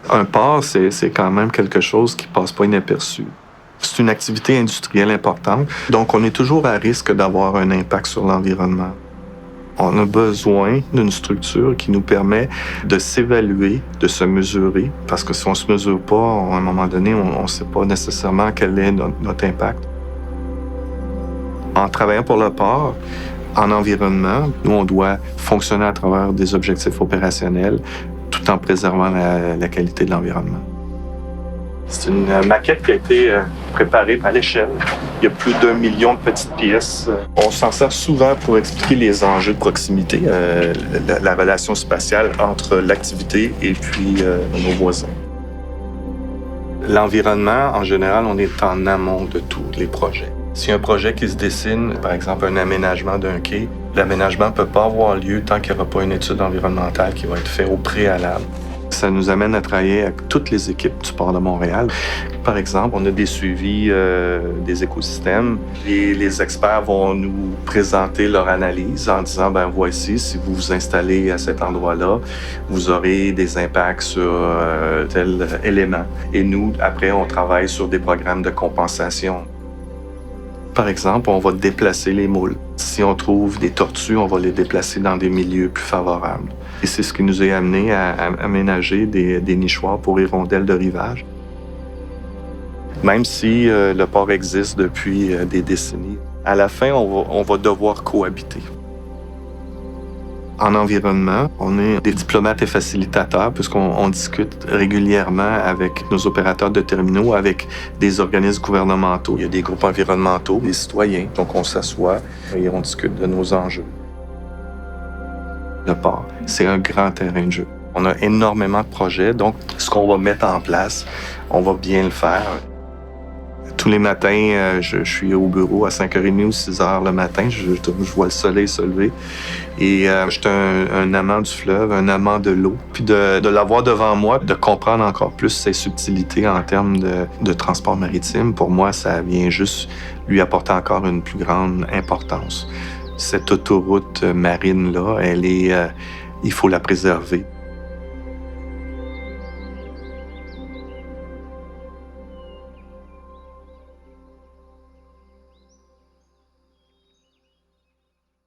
Un port, c'est quand même quelque chose qui passe pas inaperçu. C'est une activité industrielle importante, donc on est toujours à risque d'avoir un impact sur l'environnement. On a besoin d'une structure qui nous permet de s'évaluer, de se mesurer, parce que si on ne se mesure pas, à un moment donné, on ne sait pas nécessairement quel est notre impact. En travaillant pour le port, en environnement, nous, on doit fonctionner à travers des objectifs opérationnels tout en préservant la qualité de l'environnement. C'est une maquette qui a été préparée à l'échelle. Il y a plus d'1 million de petites pièces. On s'en sert souvent pour expliquer les enjeux de proximité, la relation spatiale entre l'activité et puis nos voisins. L'environnement, en général, on est en amont de tous les projets. Si un projet qui se dessine, par exemple un aménagement d'un quai, l'aménagement ne peut pas avoir lieu tant qu'il n'y aura pas une étude environnementale qui va être faite au préalable. Ça nous amène à travailler avec toutes les équipes du Port de Montréal. Par exemple, on a des suivis des écosystèmes. Les experts vont nous présenter leur analyse en disant, voici, si vous vous installez à cet endroit-là, vous aurez des impacts sur tel élément. Et nous, après, on travaille sur des programmes de compensation. Par exemple, on va déplacer les moules. Si on trouve des tortues, on va les déplacer dans des milieux plus favorables. Et c'est ce qui nous a amené à aménager des nichoirs pour hirondelles de rivage. Même si le port existe depuis des décennies, à la fin, on va devoir cohabiter. En environnement, on est des diplomates et facilitateurs puisqu'on discute régulièrement avec nos opérateurs de terminaux, avec des organismes gouvernementaux. Il y a des groupes environnementaux, des citoyens. Donc, on s'assoit et on discute de nos enjeux. Le port, c'est un grand terrain de jeu. On a énormément de projets, donc ce qu'on va mettre en place, on va bien le faire. Tous les matins, je suis au bureau à 5h30 ou 6h le matin. Je vois le soleil se lever. Et je suis un amant du fleuve, un amant de l'eau. Puis de l'avoir devant moi, de comprendre encore plus ses subtilités en termes de transport maritime, pour moi, ça vient juste lui apporter encore une plus grande importance. Cette autoroute marine-là, il faut la préserver.